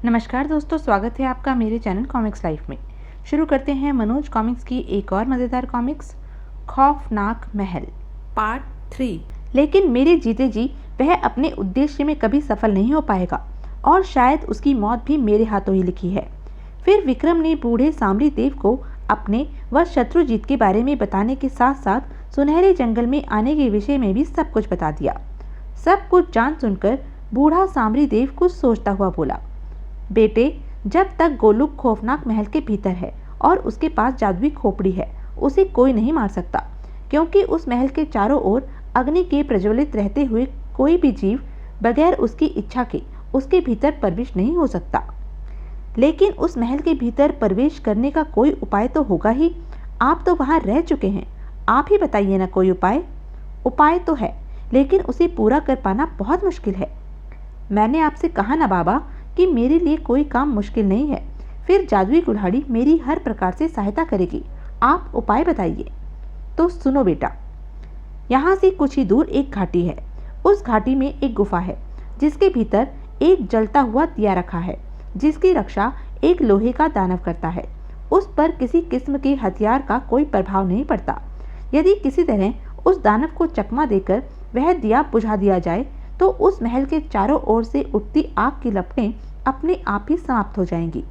नमस्कार दोस्तों, स्वागत है आपका मेरे चैनल कॉमिक्स लाइफ में। शुरू करते हैं मनोज कॉमिक्स की एक और मज़ेदार कॉमिक्स, खौफनाक महल पार्ट 3। लेकिन मेरे जीते जी वह अपने उद्देश्य में कभी सफल नहीं हो पाएगा और शायद उसकी मौत भी मेरे हाथों ही लिखी है। फिर विक्रम ने बूढ़े सामरी देव को अपने व शत्रुजीत के बारे में बताने के साथ साथ सुनहरे जंगल में आने के विषय में भी सब कुछ बता दिया। सब कुछ जान सुनकर बूढ़ा सामरी देव कुछ सोचता हुआ बोला, बेटे, जब तक गोलुक खौफनाक महल के भीतर है और उसके पास जादुई खोपड़ी है, उसे कोई नहीं मार सकता, क्योंकि उस महल के चारों ओर अग्नि के प्रज्वलित रहते हुए कोई भी जीव बगैर उसकी इच्छा के उसके भीतर प्रवेश नहीं हो सकता। लेकिन उस महल के भीतर प्रवेश करने का कोई उपाय तो होगा ही। आप तो वहां रह चुके हैं, आप ही बताइए ना कोई उपाय। उपाय तो है, लेकिन उसे पूरा कर पाना बहुत मुश्किल है। मैंने आपसे कहा ना बाबा कि मेरे लिए कोई काम मुश्किल नहीं है। फिर जादुई कुल्हाड़ी मेरी हर प्रकार से सहायता करेगी। आप उपाय बताइए। तो सुनो बेटा, यहाँ से कुछ ही दूर एक घाटी है। उस घाटी में एक गुफा है जिसके भीतर एक जलता हुआ दिया रखा है, जिसकी रक्षा एक लोहे का दानव करता है। उस पर किसी किस्म के हथियार का कोई प्रभाव नहीं पड़ता। यदि किसी तरह उस दानव को चकमा देकर वह दिया बुझा दिया जाए तो उस महल के चारों ओर से उठती आग की लपटें अपने आप ही समाप्त हो जाएंगी।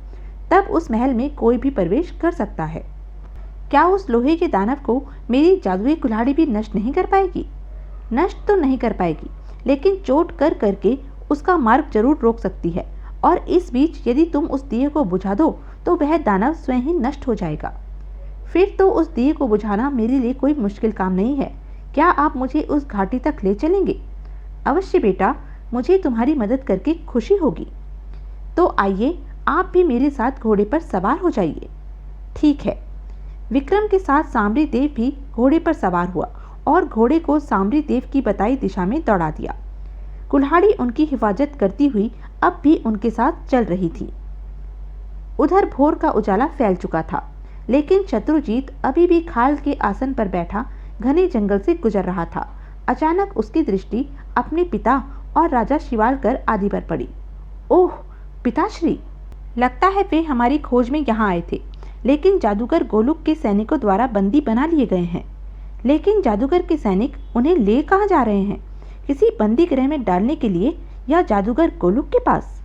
तब उस महल में कोई भी प्रवेश कर सकता है। क्या उस लोहे के दानव को मेरी जादुई कुल्हाड़ी भी नष्ट नहीं कर पाएगी? नष्ट तो नहीं कर पाएगी, लेकिन चोट कर करके उसका मार्ग जरूर रोक सकती है। और इस बीच यदि तुम उस दिए को बुझा दो तो वह दानव स्वयं ही नष्ट हो जाएगा। फिर तो उस दिए को बुझाना मेरे लिए कोई मुश्किल काम नहीं है। क्या आप मुझे उस घाटी तक ले चलेंगे? अवश्य बेटा, मुझे तुम्हारी मदद करके खुशी होगी। तो आइए, आप भी मेरे साथ घोड़े पर सवार हो जाइए। ठीक है। विक्रम के साथ सामरी देव भी घोड़े पर सवार हुआ और घोड़े को सामरी देव की बताई दिशा में दौड़ा दिया। कुल्हाड़ी उनकी हिफाजत करती हुई अब भी उनके साथ चल रही थी। उधर भोर का उजाला फैल चुका था, लेकिन शत्रुजीत अभी भी खाल के आसन पर बैठा घने जंगल से गुजर रहा था। अचानक उसकी दृष्टि अपने पिता और राजा शिवालकर आदि पर पड़ी। ओह पिताश्री, लगता है वे हमारी खोज में यहाँ आए थे, लेकिन जादूगर गोलुक के सैनिकों द्वारा बंदी बना लिए गए हैं। लेकिन जादूगर के सैनिक उन्हें ले कहाँ जा रहे हैं? किसी बंदी गृह में डालने के लिए या जादूगर गोलुक के पास?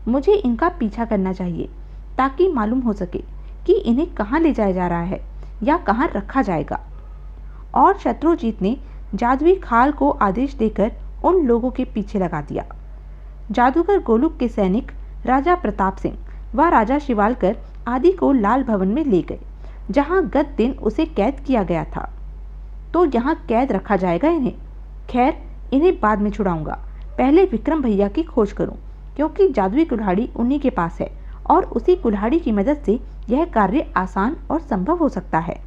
मुझे इनका पीछा करना चाहिए ताकि मालूम हो सके कि इन्हें कहाँ ले जाया जा रहा है या कहाँ रखा जाएगा। और शत्रुजीत ने जादुई खाल को आदेश देकर उन लोगों के पीछे लगा दिया। जादूगर गोलुक के सैनिक राजा प्रताप सिंह व राजा शिवालकर आदि को लाल भवन में ले गए, जहां गत दिन उसे कैद किया गया था। तो यहाँ कैद रखा जाएगा इन्हें। खैर, इन्हें बाद में छुड़ाऊंगा। पहले विक्रम भैया की खोज करूं, क्योंकि जादुई कुल्हाड़ी उन्हीं के पास है और उसी कुल्हाड़ी की मदद से यह कार्य आसान और संभव हो सकता है।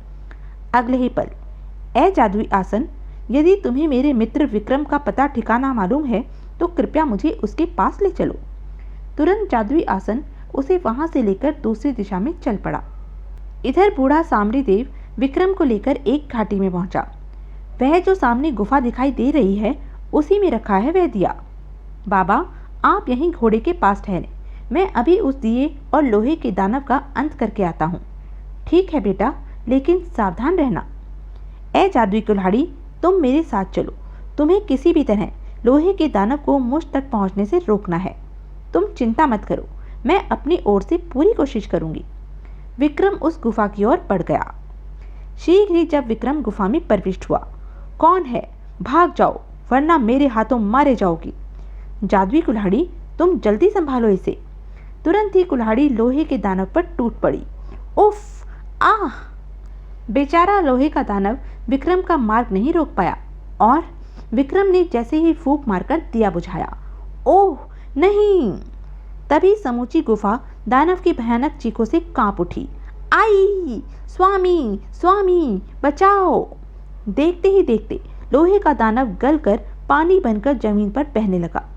अगले ही पल, ए जादुई आसन, यदि तुम्हें मेरे मित्र विक्रम का पता ठिकाना मालूम है तो कृपया मुझे उसके पास ले चलो। तुरंत जादुई आसन उसे वहां से लेकर दूसरी दिशा में चल पड़ा। इधर बूढ़ा सामरी देव विक्रम को लेकर एक घाटी में पहुंचा। वह जो सामने गुफा दिखाई दे रही है, उसी में रखा है वह दिया। बाबा, आप यहीं घोड़े के पास ठहरे, मैं अभी उस दिए और लोहे के दानव का अंत करके आता हूँ। ठीक है बेटा, लेकिन सावधान रहना। ए जादुई कुल्हाड़ी, तुम मेरे साथ चलो। तुम्हें किसी भी तरह लोहे के दानव को मुझ तक पहुंचने से रोकना है। तुम चिंता मत करो, मैं अपनी ओर से पूरी कोशिश करूंगी। विक्रम उस गुफा की ओर बढ़ गया। शीघ्र ही जब विक्रम गुफा में प्रविष्ट हुआ, कौन है? भाग जाओ, वरना मेरे हाथों मारे जाओगी। जादुई कुल्हाड़ी, तुम जल्दी संभालो इसे। तुरंत ही कुल्हाड़ी लोहे के दानव पर टूट पड़ी। उफ! आह! बेचारा लोहे का दानव विक्रम का मार्ग नहीं रोक पाया और विक्रम ने जैसे ही फूंक मारकर दिया बुझाया। ओह नहीं! तभी समूची गुफा दानव की भयानक चीखों से कांप उठी। आई! स्वामी, स्वामी, बचाओ! देखते ही देखते लोहे का दानव गलकर पानी बनकर जमीन पर बहने लगा।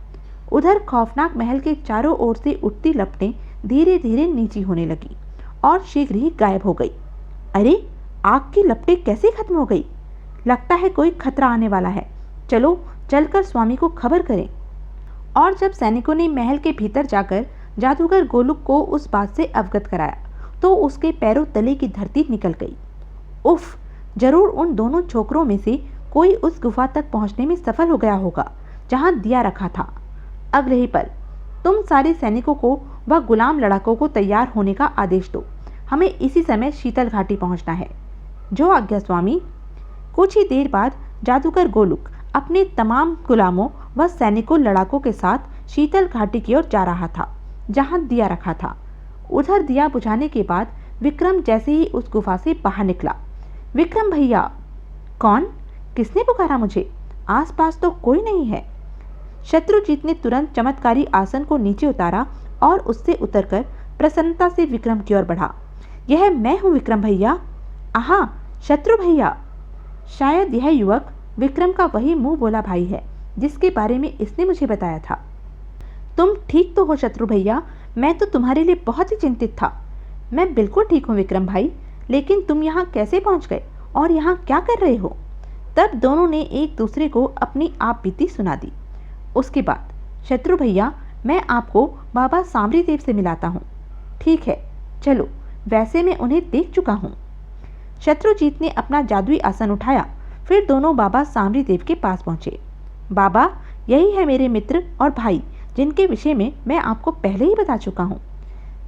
उधर खौफनाक महल के चारों ओर से उठती लपटें धीरे धीरे नीची होने लगी और शीघ्र ही गायब हो गई। अरे, आग की लपटें कैसे खत्म हो गई? लगता है कोई खतरा आने वाला है। चलो चलकर स्वामी को खबर करें। और जब सैनिकों ने महल के भीतर जाकर जादूगर गोलुक को उस बात से अवगत कराया तो उसके पैरों तले की धरती निकल गई। उफ, जरूर उन दोनों छोकरों में से कोई उस गुफा तक पहुंचने में सफल हो गया होगा जहां दिया रखा था। अगले ही पल तुम सारे सैनिकों को व गुलाम लड़ाकों को तैयार होने का आदेश दो। हमें इसी समय शीतल घाटी पहुंचना है। जो आज्ञा स्वामी। कुछ ही देर बाद जादूगर गोलुक अपने तमाम गुलामों व सैनिकों लड़ाकों के साथ शीतल घाटी की ओर जा रहा था जहां दिया रखा था। उधर दिया बुझाने के बाद विक्रम जैसे ही उस गुफा से बाहर निकला। विक्रम भैया। कौन? किसने पुकारा मुझे? आसपास तो कोई नहीं है। शत्रुजीत ने तुरंत चमत्कारी आसन को नीचे उतारा और उससे उतरकर प्रसन्नता से विक्रम की ओर बढ़ा। यह मैं हूं विक्रम भैया। आहा, शत्रु भैया। शायद यह युवक विक्रम का वही मुंह बोला भाई है जिसके बारे में इसने मुझे बताया था। तुम ठीक तो हो शत्रु भैया? मैं तो तुम्हारे लिए बहुत ही चिंतित था। मैं बिल्कुल ठीक हूँ विक्रम भाई, लेकिन तुम यहाँ कैसे पहुँच गए और यहाँ क्या कर रहे हो? तब दोनों ने एक दूसरे को अपनी आप बीती सुना दी। उसके बाद शत्रु भैया, मैं आपको बाबा सांबरी देव से मिलाता हूँ। ठीक है, चलो। वैसे मैं उन्हें देख चुका हूँ। शत्रुजीत ने अपना जादुई आसन उठाया। फिर दोनों बाबा सांबरी देव के पास पहुँचे। बाबा, यही है मेरे मित्र और भाई जिनके विषय में मैं आपको पहले ही बता चुका हूँ।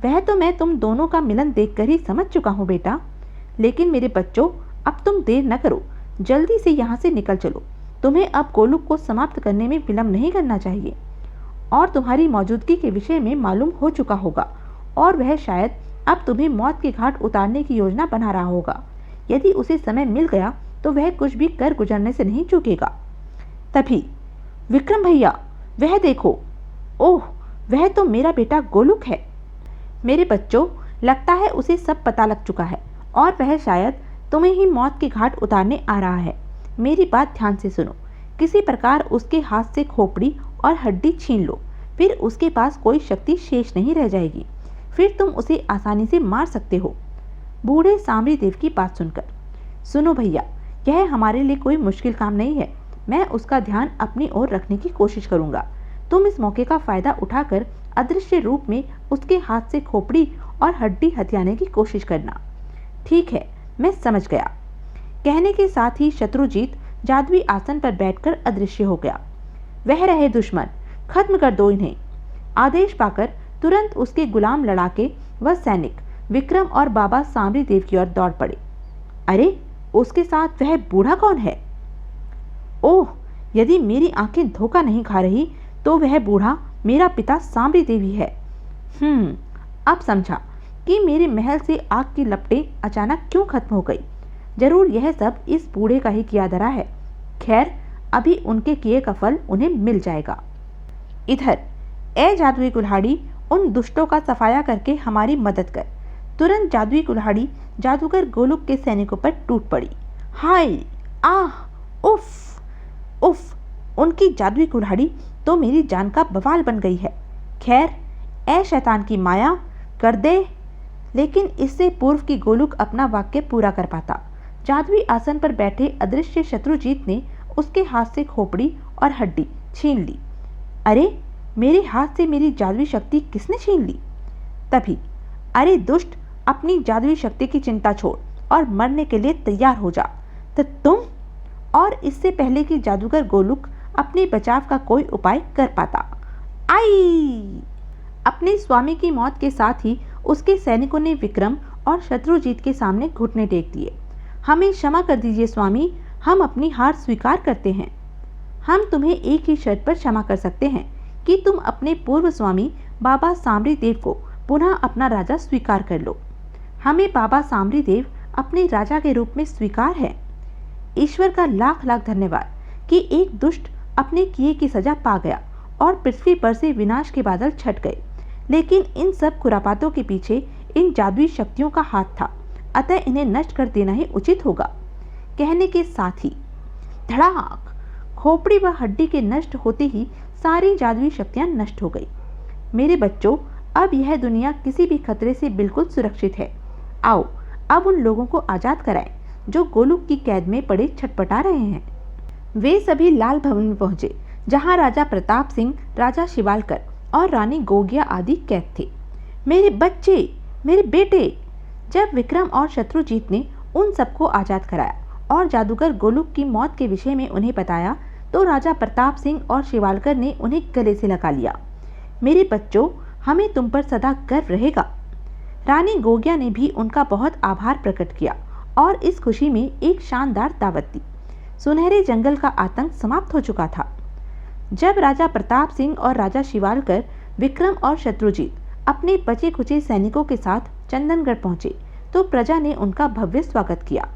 वह तो मैं तुम दोनों का मिलन देखकर ही समझ चुका हूँ बेटा। लेकिन मेरे बच्चों, अब तुम देर न करो, जल्दी से यहाँ से निकल चलो। तुम्हें अब गोलुक को समाप्त करने में विलंब नहीं करना चाहिए। और तुम्हारी मौजूदगी के विषय में मालूम हो चुका होगा और वह शायद अब तुम्हें मौत के घाट उतारने की योजना बना रहा होगा। यदि उसे समय मिल गया तो वह कुछ भी कर गुजरने से नहीं चूकेगा। तभी विक्रम भैया, वह देखो। ओह, वह तो मेरा बेटा गोलुक है। मेरे बच्चों, लगता है उसे सब पता लग चुका है और वह शायद तुम्हें ही मौत के घाट उतारने आ रहा है। मेरी बात ध्यान से सुनो। किसी प्रकार उसके हाथ से खोपड़ी और हड्डी छीन लो, फिर उसके पास कोई शक्ति शेष नहीं रह जाएगी। फिर तुम उसे आसानी से मार सकते हो। बूढ़े सांबरी देव की बात सुनकर, सुनो भैया, यह हमारे लिए कोई मुश्किल काम नहीं है। मैं उसका ध्यान अपनी ओर रखने की कोशिश करूंगा। तुम इस मौके का फायदा उठाकर अदृश्य रूप में उसके हाथ से खोपड़ी और हड्डी हथियाने की कोशिश करना। ठीक है, मैं समझ गया। कहने के साथ ही शत्रुजीत जादुई आसन पर बैठकर अदृश्य हो गया। वह रहे दुश्मन, खत्म कर दो इन्हें। आदेश पाकर तुरंत उसके गुलाम लड़ाके व सैनिक विक्रम और बाबा सांबरी देव की ओर दौड़ पड़े। अरे, उसके साथ वह बूढ़ा कौन है? ओह, यदि मेरी आंखें धोखा नहीं खा रही तो वह बूढ़ा मेरा पिता सांबरी देव ही है। अब समझा कि मेरे महल से आग की लपटें अचानक क्यों खत्म हो गई। जरूर यह सब इस बूढ़े का ही किया धरा है। खैर, अभी उनके किए का फल उन्हें मिल जाएगा। इधर, ए जादुई कुल्हाड़ी, उन दुष्टों का सफाया करके हमारी मदद कर। तुरंत जादुई कुल्हाड़ी जादूगर गोलुक के सैनिकों पर टूट पड़ी। हाय, आह, उफ उफ, उनकी जादुई कुल्हाड़ी तो मेरी जान का बवाल बन गई है। खैर, ए शैतान की माया, कर दे। लेकिन इससे पूर्व की गोलुक अपना वाक्य पूरा कर पाता, जादुई आसन पर बैठे अदृश्य शत्रुजीत ने उसके हाथ से खोपड़ी और हड्डी छीन ली। अरे, मेरे हाथ से मेरी जादुई शक्ति किसने छीन ली? तभी, अरे दुष्ट, अपनी जादुई शक्ति की चिंता छोड़ और मरने के लिए तैयार हो जा। तो तुम? और इससे पहले कि जादूगर गोलुक अपने बचाव का कोई उपाय कर पाता, आई! अपने स्वामी की मौत के साथ ही उसके सैनिकों ने विक्रम और शत्रुजीत के सामने घुटने टेक दिए। हमें क्षमा कर दीजिए स्वामी, हम अपनी हार स्वीकार करते हैं। हम तुम्हें एक ही शर्त पर क्षमा कर सकते हैं कि तुम अपने पूर्व स्वामी बाबा सांबरी देव को पुनः अपना राजा स्वीकार कर लो। हमें बाबा सांबरी देव अपने राजा के रूप में स्वीकार है। ईश्वर का लाख लाख धन्यवाद कि एक दुष्ट अपने किए की सजा पा गया और पृथ्वी पर से विनाश के बादल छट गए। लेकिन इन सब खुरापातों के पीछे इन जादुई शक्तियों का हाथ था, अतः इन्हें नष्ट कर देना ही उचित होगा। कहने के साथ ही धड़ाक, खोपड़ी व हड्डी के नष्ट होते ही सारी जादुई शक्तियां नष्ट हो गई। मेरे बच्चों, अब यह दुनिया किसी भी खतरे से बिल्कुल सुरक्षित है। आओ, अब उन लोगों को आजाद कराएं जो गोलुक की कैद में पड़े छटपटा रहे हैं। वे सभी लाल भवन में पहुंचे, जहां राजा प्रताप सिंह, राजा शिवालकर और रानी गोगिया आदि कैद थे। मेरे बच्चे, मेरे बेटे। जब विक्रम और शत्रुजीत ने उन सबको आज़ाद कराया और जादूगर गोलुक की मौत के विषय में उन्हें बताया तो राजा प्रताप सिंह और शिवालकर ने उन्हें गले से लगा लिया। मेरे बच्चों, हमें तुम पर सदा गर्व रहेगा। रानी गोगिया ने भी उनका बहुत आभार प्रकट किया और इस खुशी में एक शानदार दावत दी। सुनहरे जंगल का आतंक समाप्त हो चुका था। जब राजा प्रताप सिंह और राजा शिवालकर, विक्रम और शत्रुजीत अपने बचे खुचे सैनिकों के साथ चंदनगढ़ पहुंचे तो प्रजा ने उनका भव्य स्वागत किया।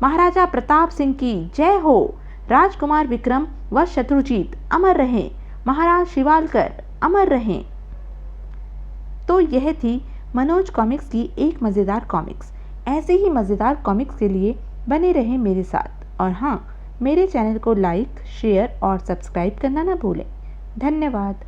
महाराजा प्रताप सिंह की जय हो। राजकुमार विक्रम व शत्रुजीत अमर रहें। महाराज शिवालकर अमर रहें। तो यह थी मनोज कॉमिक्स की एक मज़ेदार कॉमिक्स। ऐसे ही मज़ेदार कॉमिक्स के लिए बने रहें मेरे साथ। और हाँ, मेरे चैनल को लाइक, शेयर और सब्सक्राइब करना ना भूलें। धन्यवाद।